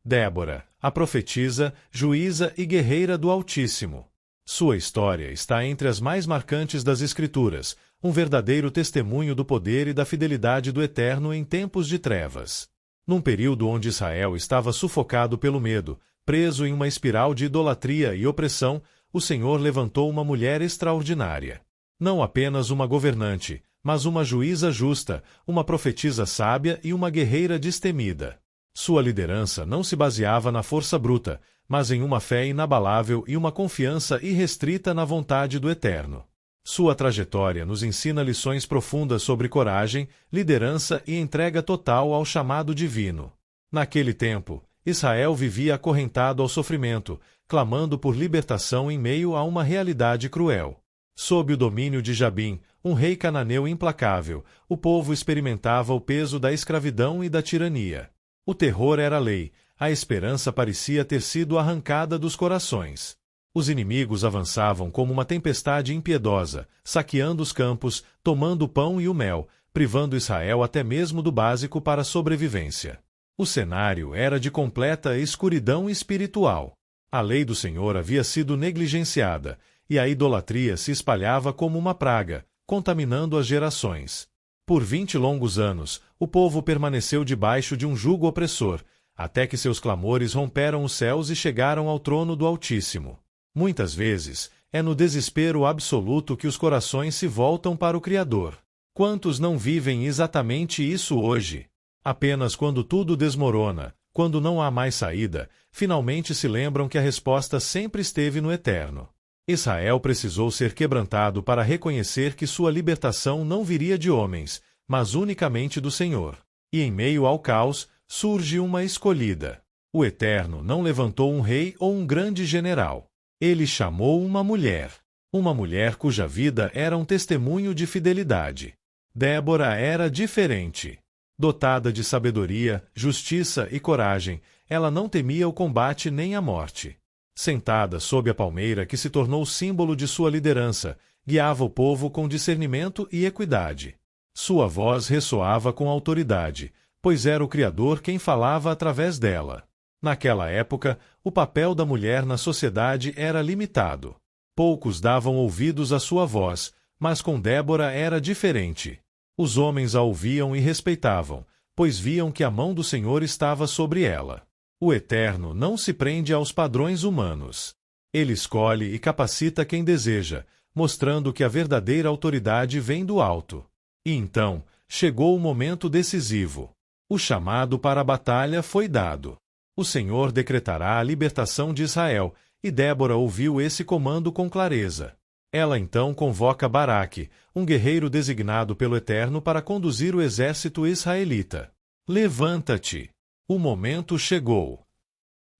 Débora, a profetisa, juíza e guerreira do Altíssimo. Sua história está entre as mais marcantes das Escrituras, um verdadeiro testemunho do poder e da fidelidade do Eterno em tempos de trevas. Num período onde Israel estava sufocado pelo medo, preso em uma espiral de idolatria e opressão, o Senhor levantou uma mulher extraordinária. Não apenas uma governante, mas uma juíza justa, uma profetisa sábia e uma guerreira destemida. Sua liderança não se baseava na força bruta, mas em uma fé inabalável e uma confiança irrestrita na vontade do Eterno. Sua trajetória nos ensina lições profundas sobre coragem, liderança e entrega total ao chamado divino. Naquele tempo, Israel vivia acorrentado ao sofrimento, clamando por libertação em meio a uma realidade cruel. Sob o domínio de Jabim, um rei cananeu implacável, o povo experimentava o peso da escravidão e da tirania. O terror era lei, a esperança parecia ter sido arrancada dos corações. Os inimigos avançavam como uma tempestade impiedosa, saqueando os campos, tomando o pão e o mel, privando Israel até mesmo do básico para a sobrevivência. O cenário era de completa escuridão espiritual. A lei do Senhor havia sido negligenciada, e a idolatria se espalhava como uma praga, contaminando as gerações. Por 20 longos anos, o povo permaneceu debaixo de um jugo opressor, até que seus clamores romperam os céus e chegaram ao trono do Altíssimo. Muitas vezes, é no desespero absoluto que os corações se voltam para o Criador. Quantos não vivem exatamente isso hoje? Apenas quando tudo desmorona, quando não há mais saída, finalmente se lembram que a resposta sempre esteve no Eterno. Israel precisou ser quebrantado para reconhecer que sua libertação não viria de homens, mas unicamente do Senhor. E em meio ao caos, surge uma escolhida. O Eterno não levantou um rei ou um grande general. Ele chamou uma mulher cuja vida era um testemunho de fidelidade. Débora era diferente. Dotada de sabedoria, justiça e coragem, ela não temia o combate nem a morte. Sentada sob a palmeira que se tornou símbolo de sua liderança, guiava o povo com discernimento e equidade. Sua voz ressoava com autoridade, pois era o Criador quem falava através dela. Naquela época, o papel da mulher na sociedade era limitado. Poucos davam ouvidos à sua voz, mas com Débora era diferente. Os homens a ouviam e respeitavam, pois viam que a mão do Senhor estava sobre ela. O Eterno não se prende aos padrões humanos. Ele escolhe e capacita quem deseja, mostrando que a verdadeira autoridade vem do alto. E então, chegou o momento decisivo. O chamado para a batalha foi dado. O Senhor decretará a libertação de Israel, e Débora ouviu esse comando com clareza. Ela então convoca Baraque, um guerreiro designado pelo Eterno para conduzir o exército israelita. Levanta-te! O momento chegou.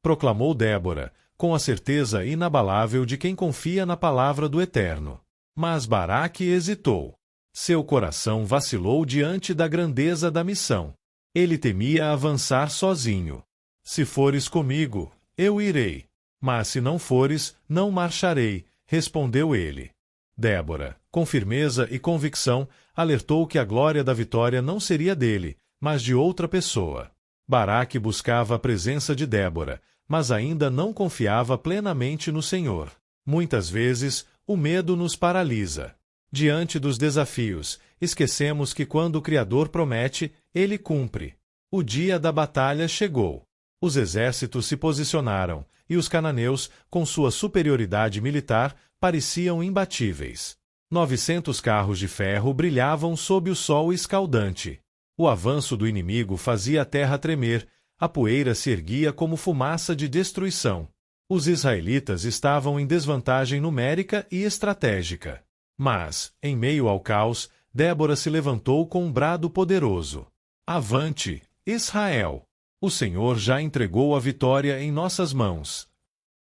Proclamou Débora, com a certeza inabalável de quem confia na palavra do Eterno. Mas Baraque hesitou. Seu coração vacilou diante da grandeza da missão. Ele temia avançar sozinho. Se fores comigo, eu irei. Mas se não fores, não marcharei, respondeu ele. Débora, com firmeza e convicção, alertou que a glória da vitória não seria dele, mas de outra pessoa. Baraque buscava a presença de Débora, mas ainda não confiava plenamente no Senhor. Muitas vezes, o medo nos paralisa. Diante dos desafios, esquecemos que quando o Criador promete, ele cumpre. O dia da batalha chegou. Os exércitos se posicionaram, e os cananeus, com sua superioridade militar, pareciam imbatíveis. 900 carros de ferro brilhavam sob o sol escaldante. O avanço do inimigo fazia a terra tremer, a poeira se erguia como fumaça de destruição. Os israelitas estavam em desvantagem numérica e estratégica. Mas, em meio ao caos, Débora se levantou com um brado poderoso. Avante, Israel! O Senhor já entregou a vitória em nossas mãos.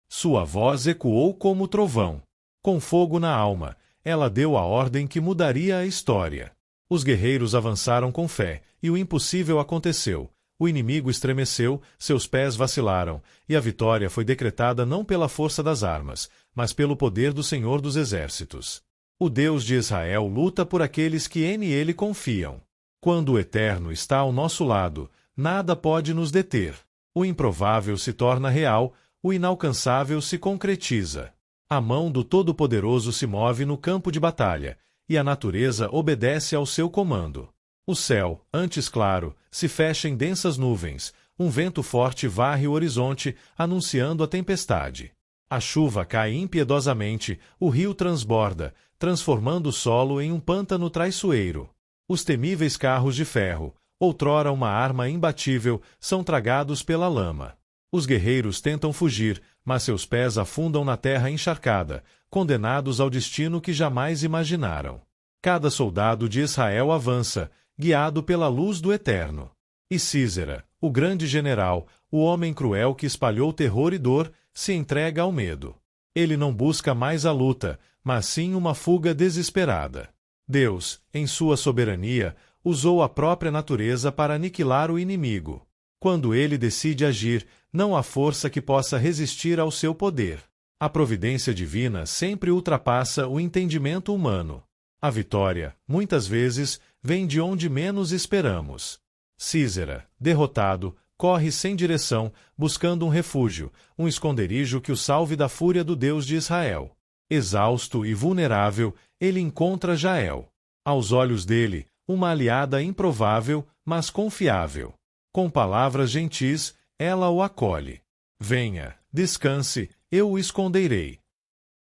Sua voz ecoou como trovão. Com fogo na alma, ela deu a ordem que mudaria a história. Os guerreiros avançaram com fé, e o impossível aconteceu. O inimigo estremeceu, seus pés vacilaram, e a vitória foi decretada não pela força das armas, mas pelo poder do Senhor dos Exércitos. O Deus de Israel luta por aqueles que nele confiam. Quando o Eterno está ao nosso lado, nada pode nos deter. O improvável se torna real, o inalcançável se concretiza. A mão do Todo-Poderoso se move no campo de batalha, e a natureza obedece ao seu comando. O céu, antes claro, se fecha em densas nuvens, um vento forte varre o horizonte, anunciando a tempestade. A chuva cai impiedosamente, o rio transborda, transformando o solo em um pântano traiçoeiro. Os temíveis carros de ferro, outrora uma arma imbatível, são tragados pela lama. Os guerreiros tentam fugir, mas seus pés afundam na terra encharcada, condenados ao destino que jamais imaginaram. Cada soldado de Israel avança, guiado pela luz do Eterno. E Císera, o grande general, o homem cruel que espalhou terror e dor, se entrega ao medo. Ele não busca mais a luta, mas sim uma fuga desesperada. Deus, em sua soberania, usou a própria natureza para aniquilar o inimigo. Quando ele decide agir, não há força que possa resistir ao seu poder. A providência divina sempre ultrapassa o entendimento humano. A vitória, muitas vezes, vem de onde menos esperamos. Císera, derrotado, corre sem direção, buscando um refúgio, um esconderijo que o salve da fúria do Deus de Israel. Exausto e vulnerável, ele encontra Jael. Aos olhos dele, uma aliada improvável, mas confiável. Com palavras gentis, ela o acolhe. Venha, descanse, eu o esconderei.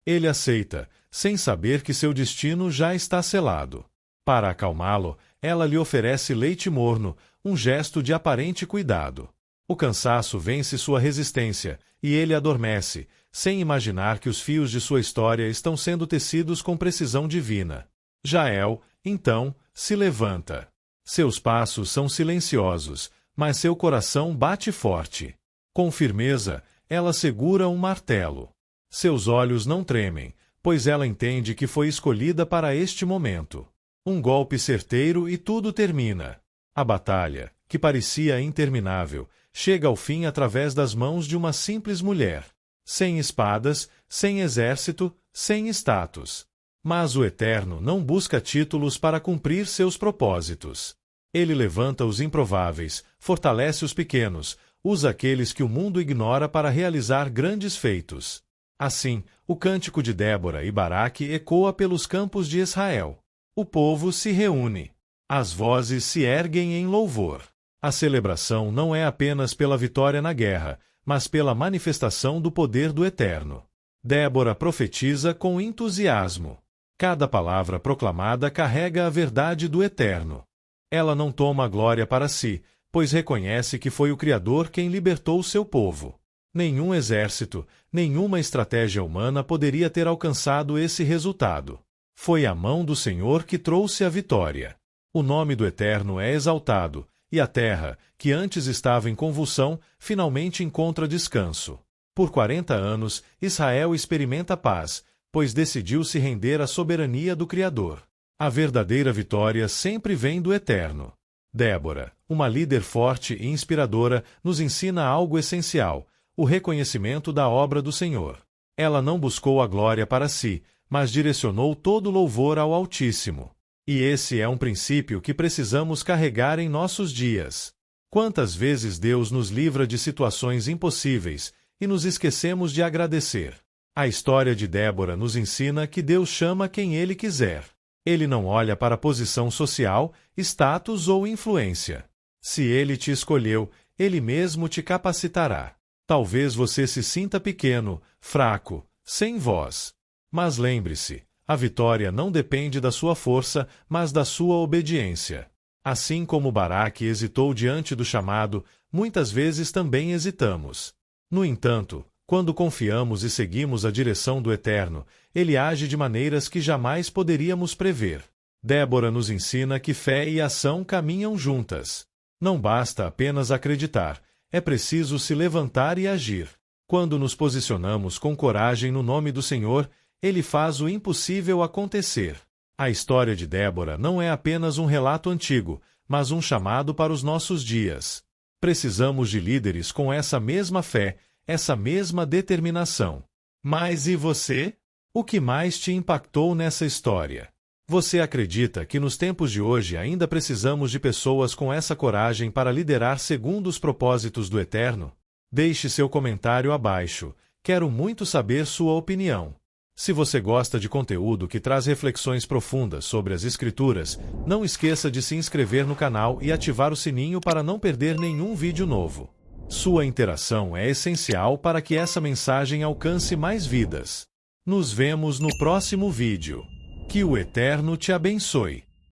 Ele aceita, sem saber que seu destino já está selado. Para acalmá-lo, ela lhe oferece leite morno, um gesto de aparente cuidado. O cansaço vence sua resistência, e ele adormece, sem imaginar que os fios de sua história estão sendo tecidos com precisão divina. Jael, então, se levanta. Seus passos são silenciosos, mas seu coração bate forte. Com firmeza, ela segura um martelo. Seus olhos não tremem, pois ela entende que foi escolhida para este momento. Um golpe certeiro e tudo termina. A batalha, que parecia interminável, chega ao fim através das mãos de uma simples mulher. Sem espadas, sem exército, sem status. Mas o Eterno não busca títulos para cumprir seus propósitos. Ele levanta os improváveis, fortalece os pequenos, usa aqueles que o mundo ignora para realizar grandes feitos. Assim, o cântico de Débora e Baraque ecoa pelos campos de Israel. O povo se reúne. As vozes se erguem em louvor. A celebração não é apenas pela vitória na guerra, mas pela manifestação do poder do Eterno. Débora profetiza com entusiasmo. Cada palavra proclamada carrega a verdade do Eterno. Ela não toma a glória para si, pois reconhece que foi o Criador quem libertou seu povo. Nenhum exército, nenhuma estratégia humana poderia ter alcançado esse resultado. Foi a mão do Senhor que trouxe a vitória. O nome do Eterno é exaltado, e a terra, que antes estava em convulsão, finalmente encontra descanso. Por 40 anos, Israel experimenta paz, pois decidiu se render à soberania do Criador. A verdadeira vitória sempre vem do Eterno. Débora, uma líder forte e inspiradora, nos ensina algo essencial: o reconhecimento da obra do Senhor. Ela não buscou a glória para si, mas direcionou todo louvor ao Altíssimo. E esse é um princípio que precisamos carregar em nossos dias. Quantas vezes Deus nos livra de situações impossíveis e nos esquecemos de agradecer? A história de Débora nos ensina que Deus chama quem Ele quiser. Ele não olha para a posição social, status ou influência. Se Ele te escolheu, Ele mesmo te capacitará. Talvez você se sinta pequeno, fraco, sem voz. Mas lembre-se, a vitória não depende da sua força, mas da sua obediência. Assim como Baraque hesitou diante do chamado, muitas vezes também hesitamos. No entanto, quando confiamos e seguimos a direção do Eterno, Ele age de maneiras que jamais poderíamos prever. Débora nos ensina que fé e ação caminham juntas. Não basta apenas acreditar, é preciso se levantar e agir. Quando nos posicionamos com coragem no nome do Senhor, Ele faz o impossível acontecer. A história de Débora não é apenas um relato antigo, mas um chamado para os nossos dias. Precisamos de líderes com essa mesma fé, essa mesma determinação. Mas e você? O que mais te impactou nessa história? Você acredita que nos tempos de hoje ainda precisamos de pessoas com essa coragem para liderar segundo os propósitos do Eterno? Deixe seu comentário abaixo. Quero muito saber sua opinião. Se você gosta de conteúdo que traz reflexões profundas sobre as Escrituras, não esqueça de se inscrever no canal e ativar o sininho para não perder nenhum vídeo novo. Sua interação é essencial para que essa mensagem alcance mais vidas. Nos vemos no próximo vídeo. Que o Eterno te abençoe.